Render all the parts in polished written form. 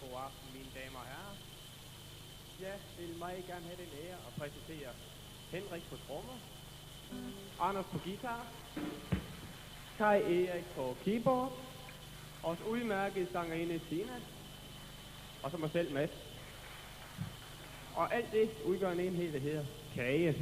God aften, mine damer og herrer. Jeg vil meget gerne have den ære at præsentere Henrik på trommer, Anders på guitar, Kai Erik på keyboard, vores udmærkede sangerinde Tina, og så mig selv Mads. Og alt det udgør en enhed, der hedder Kage.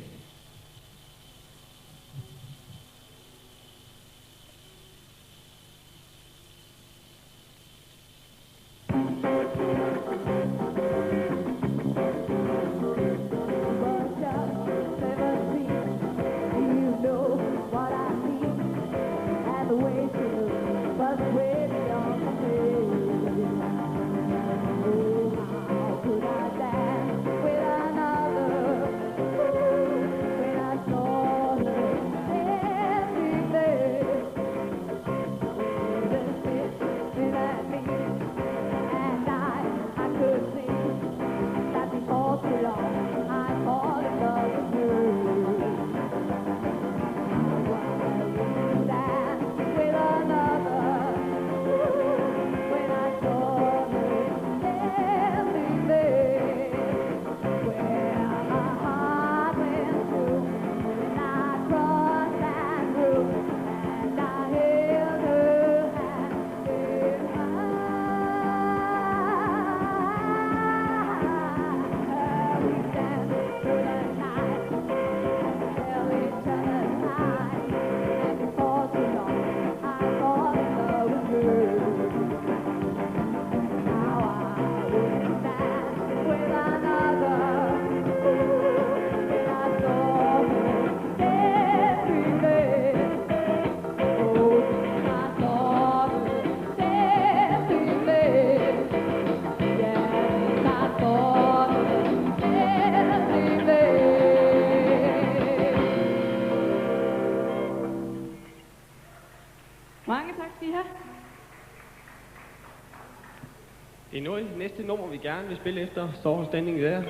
Det næste nummer, vi gerne vil spille efter Song Standing There.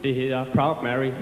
Det hedder Proud Mary.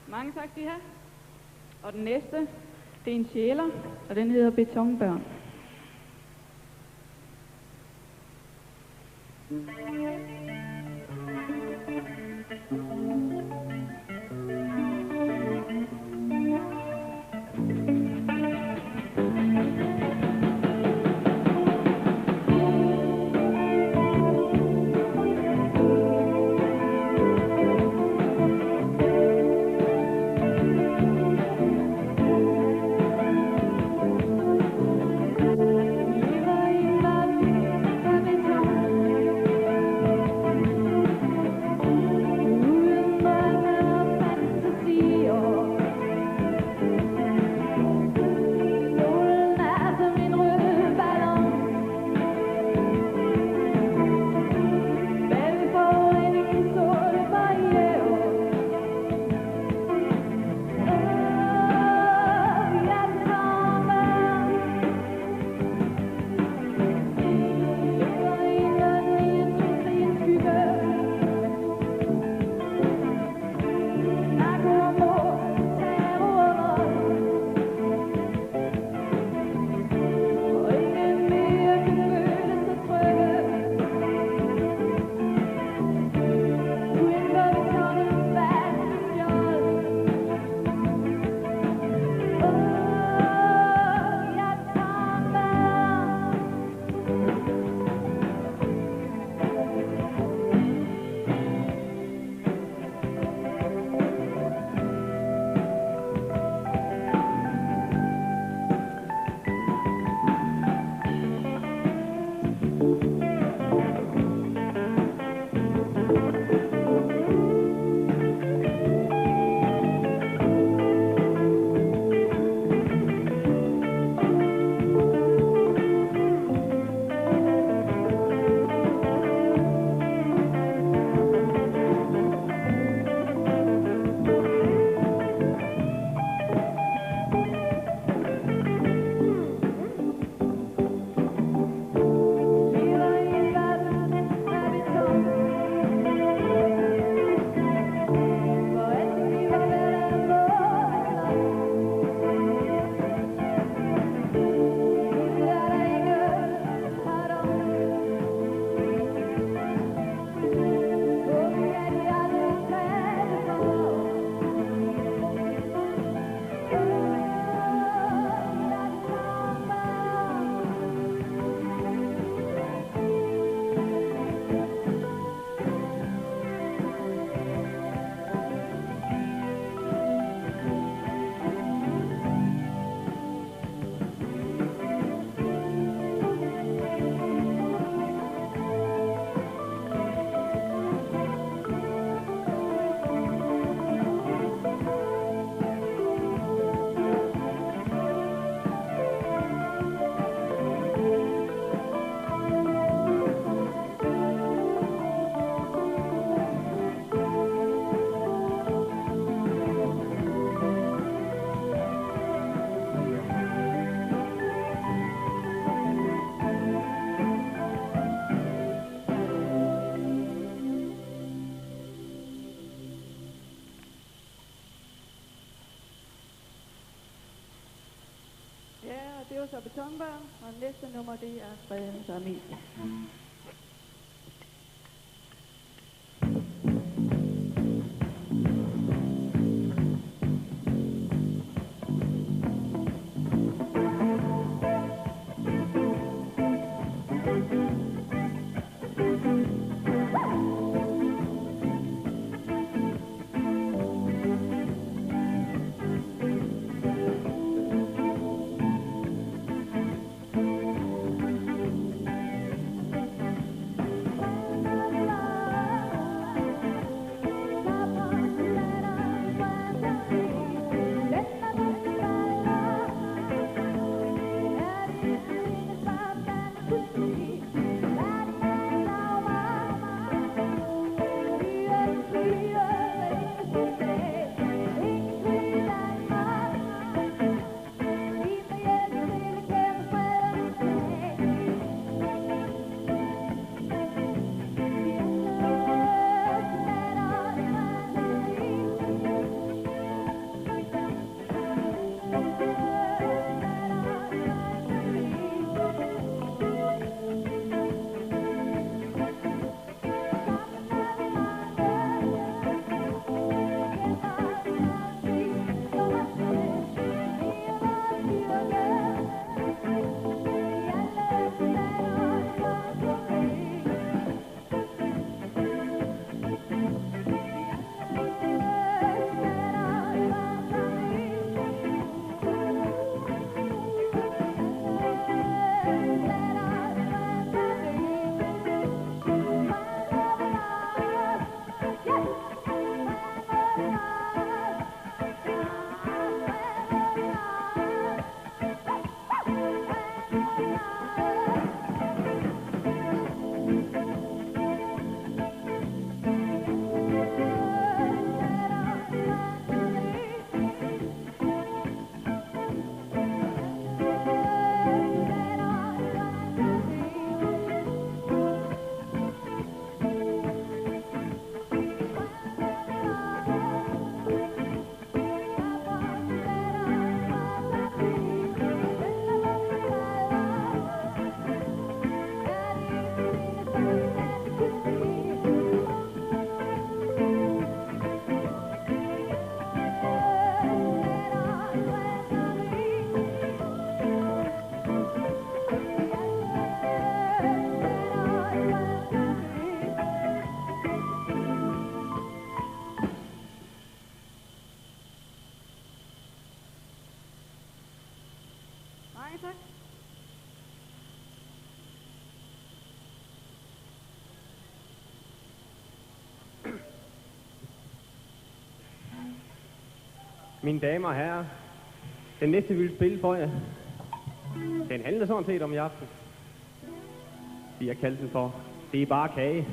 Mange tak, de her. Og den næste, det er en sjæler, og den hedder Betonbørn. det var så Betonbørn, og næste nummer, det er Fredens Armé. Tak. Mine damer og herrer, den næste vi vil spille for jer, den handler sådan set om i aften. Vi har kaldt den for Det er bare kage.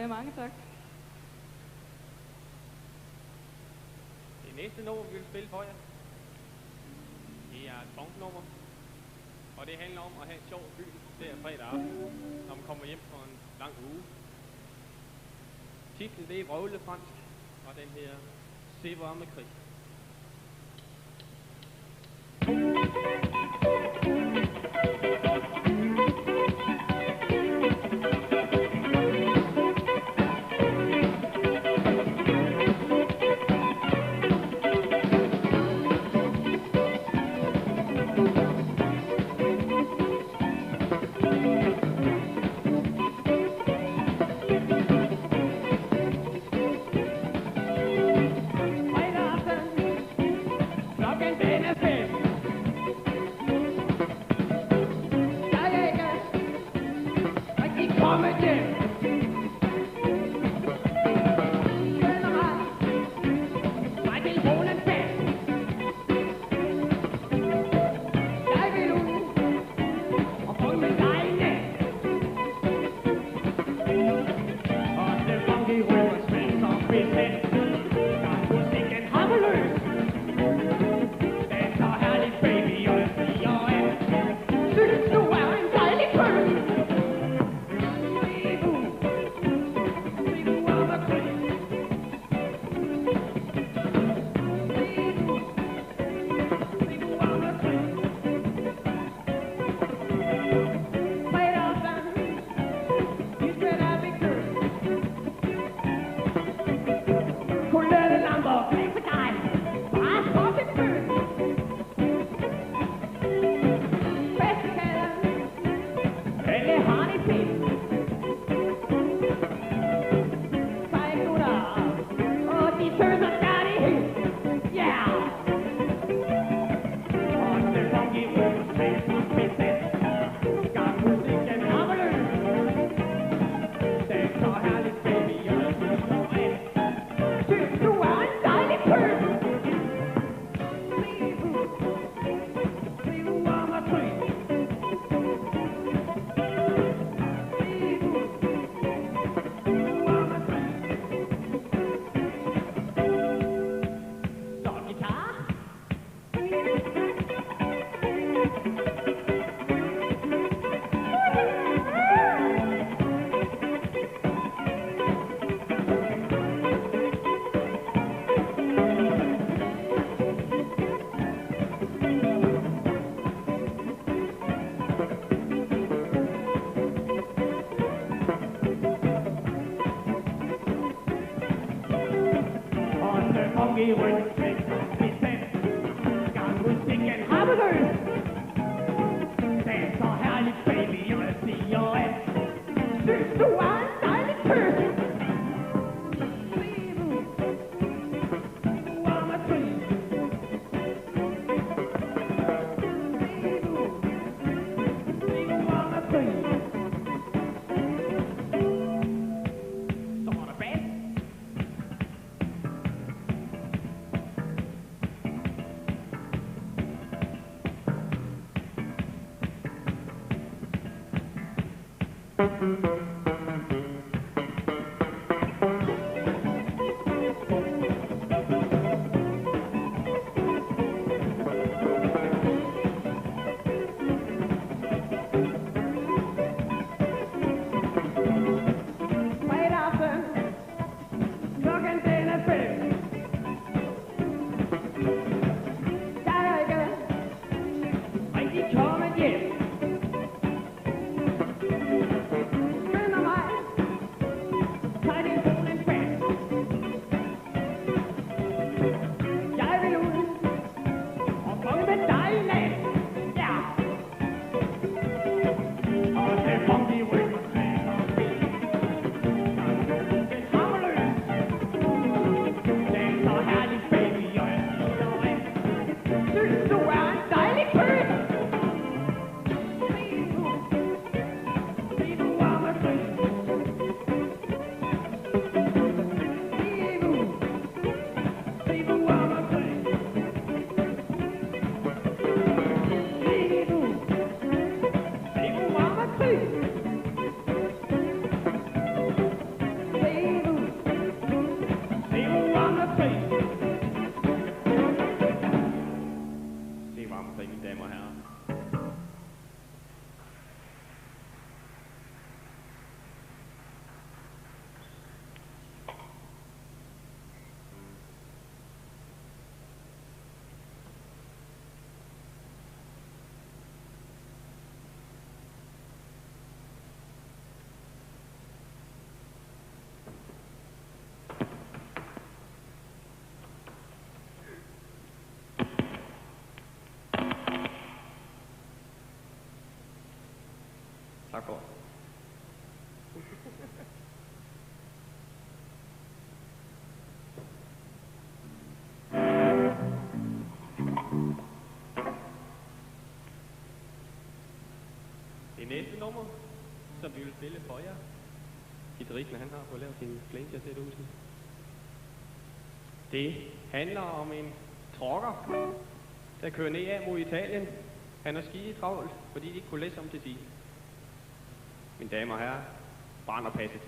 Mange tak. Det næste nummer, vi vil spille for jer, det er et funknummer. Og det handler om at have et sjovt byen der fredag aften, når man kommer hjem fra en lang uge. Titlen det er vrøvlefransk, og den her Se hvor med krig. Men Tak for. Det næste nummer, som vi vil spille for jer. Guitaristen, han har fået lavet sin flinke til huset. Det handler om en trucker, der kører ned af mod Italien. Han er skide travlt, fordi de ikke kunne læse om til sig. Mine damer og herrer, Branderpasset.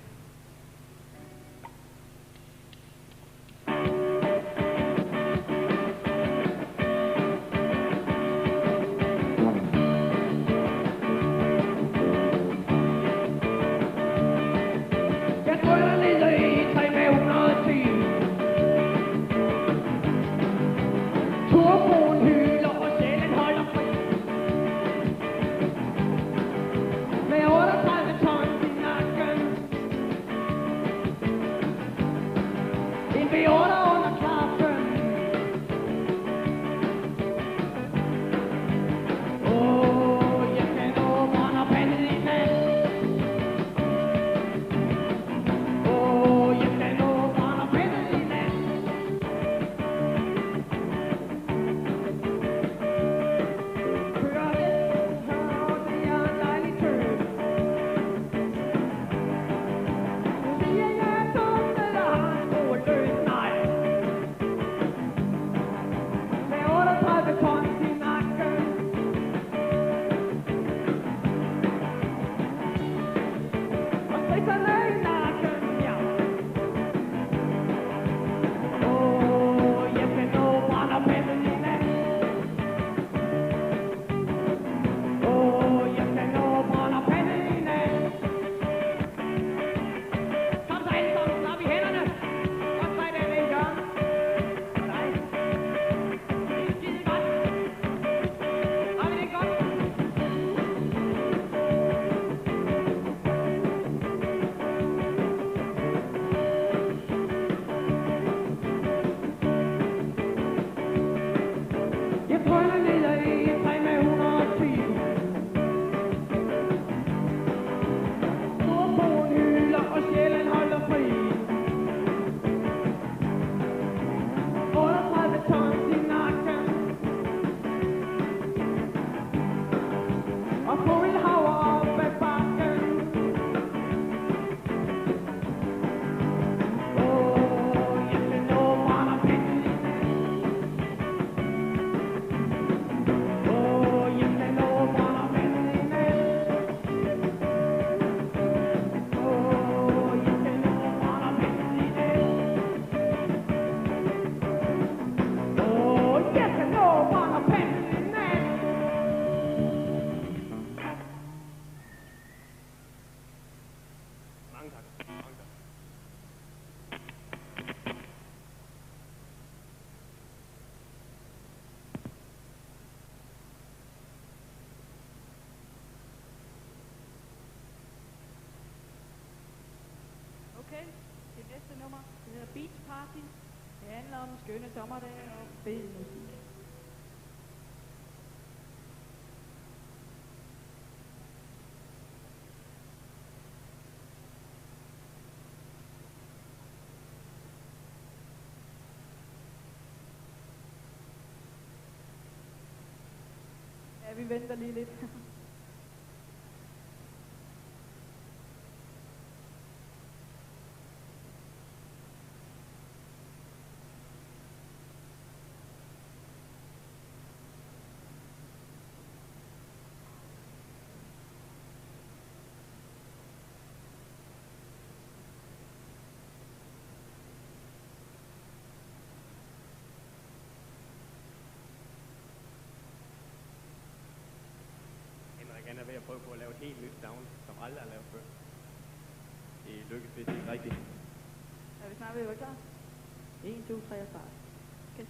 Okay, det næste nummer, det hedder Beach Party. Det handler om skønne sommerdage og fed musik. Ja, vi venter lige lidt. Han er ved at prøve på at lave et helt nyt sound, som aldrig har lavet før. Det lykkes vist ikke rigtigt. Er vi snart ved at være klar? 1, 2, 3 og start. Okay.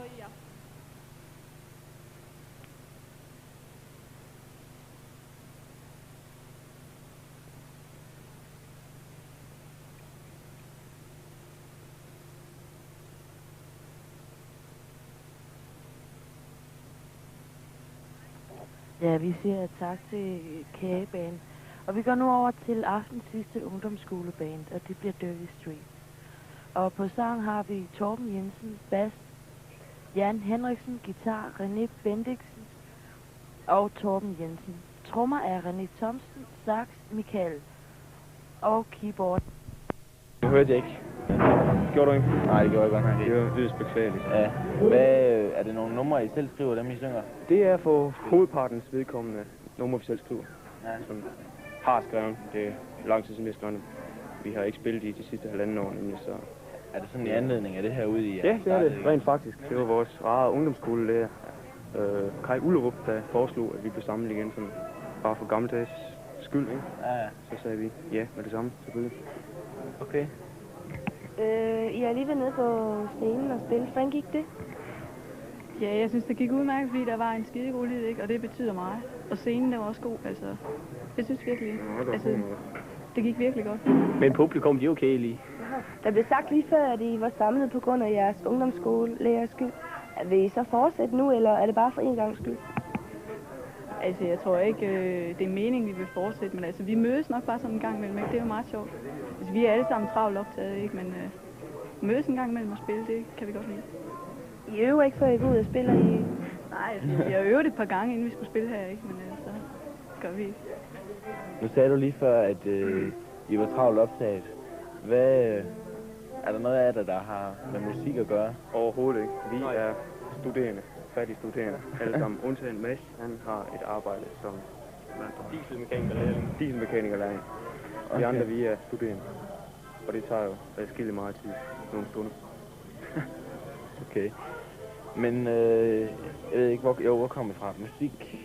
på i aften. Ja, vi siger tak til Kagebane. Og vi går nu over til aftens sidste ungdomsskoleband, og det bliver Dirty Street. Og på sang har vi Torben Jensen, bas, Jan Henriksen, guitar, René Bendiksen og Torben Jensen. Trommer er René Thomsen, sax, Michael og keyboard. Det hørte jeg ikke. Gjorde du ikke? Nej, det gjorde jeg godt nok ikke. Det var yderst beklageligt. Ja. Er det nogle numre, I selv skriver, dem I synger? Det er for hovedpartens vedkommende nummer, vi selv skriver. Ja. Som har skrevet. Det er lang tid siden, vi har skrevet. Vi har ikke spillet i de sidste 1,5 år, nemlig så... Er det sådan i anledning af det her ude i? Ja, det er det. Rent faktisk. Det var vores rare ungdomsskolelærer, Kai Ullerup, der foreslog, at vi blev samlet igen, sådan bare for gammeldags skyld, ikke? Ja. Så sagde vi ja med det samme, selvfølgelig. Okay. I har lige været nede på scenen og spille. Hvordan gik det? Ja, jeg synes, det gik udmærket, fordi der var en skidegod lyd, ikke? Og det betyder meget. Og scenen, der var også god, altså. Det synes virkelig. Altså, det gik virkelig godt. Men publikum, de er okay lige. Der blev sagt lige før, at I var samlet på grund af jeres ungdomsskolelærers skyld. Vil I så fortsætte nu, eller er det bare for en gangs skyld? Altså, jeg tror ikke, det er meningen, vi vil fortsætte, men altså, vi mødes nok bare sådan en gang imellem, ikke? Det er jo meget sjovt. Altså, vi er alle sammen travlt optaget, ikke? Men mødes en gang imellem og spille, det kan vi godt lide. I øver ikke, før I går ud og spiller i... Nej, altså, vi har øvet et par gange, inden vi skulle spille her, ikke? Men så gør vi ikke. Nu sagde du lige før, at I var travlt optaget. Hvad... Er der noget af det, der har med musik at gøre? Overhovedet ikke. Vi er studerende, fattige studerende, alle sammen. Undtagen Mads, han har et arbejde som dieselmekanikerlærling. Vi andre, vi er studerende. Og det tager jo adskilligt meget tid, nogle stunder. Okay. Men jeg ved ikke, hvor kommer I fra? Musik?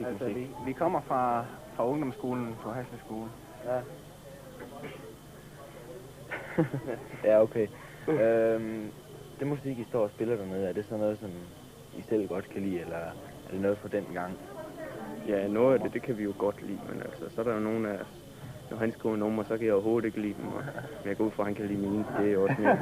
Altså, vi kommer fra ungdomsskolen på Hasle Skole. Ja. Ja, okay. Det musik, I står og spiller dernede, er det sådan noget, som I selv godt kan lide, eller er det noget fra den gang? Ja, noget af det kan vi jo godt lide, men altså, så er der jo nogle af os, når han skriver numre, så kan jeg overhovedet ikke lide dem, og jeg går ud fra, at han kan lide mine, det er jo også mere.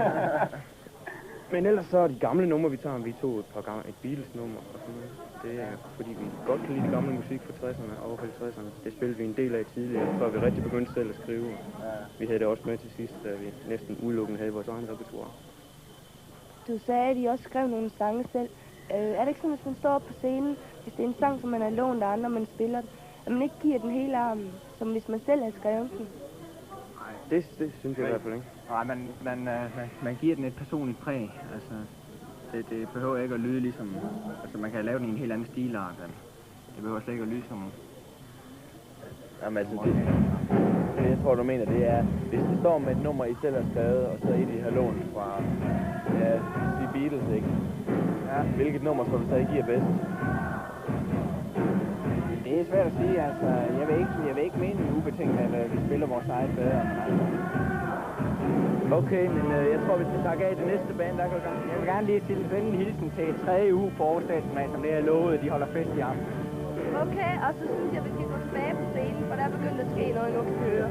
Men ellers så er de gamle numre, vi tager, vi tog et par gange et Beatles-nummer og sådan noget. Det er fordi, vi godt kan lide de gamle musik fra 60'erne og 50'erne. Det spillede vi en del af tidligere, før vi rigtig begyndte selv at skrive. Vi havde det også med til sidst, da vi næsten udelukkende havde vores egen repertoire. Du sagde, at I også skrev nogle sange selv. Er det ikke sådan, hvis man står op på scenen, hvis det er en sang, som man har lånt af andre, man spiller den, at man ikke giver den hele armen, som hvis man selv har skrevet den? Nej, det synes jeg i hvert fald ikke. Nej, man giver den et personligt præg. Altså, det behøver ikke at lyde ligesom... Altså, man kan lave den i en helt anden stilart. Det behøver slet ikke at lyde som... Jamen altså, det jeg tror, du mener, det er, hvis det står med et nummer, I selv har skrevet, og så er I har lånt fra, ja, de Beatles, ikke? Ja. Hvilket nummer tror du så, I giver bedst? Det er svært at sige, altså. Jeg vil ikke mene ubetinget, at vi spiller vores eget bedre. Okay, men jeg tror, vi skal takke af det næste band, der går i gang. Jeg vil gerne lige sende en hilsen til 3. uge på Aarhus, som det er lovet, de holder fest i aften. Okay, og så synes jeg, vi skal gå tilbage på scenen, for der er begyndt at ske noget, nu kan vi høre.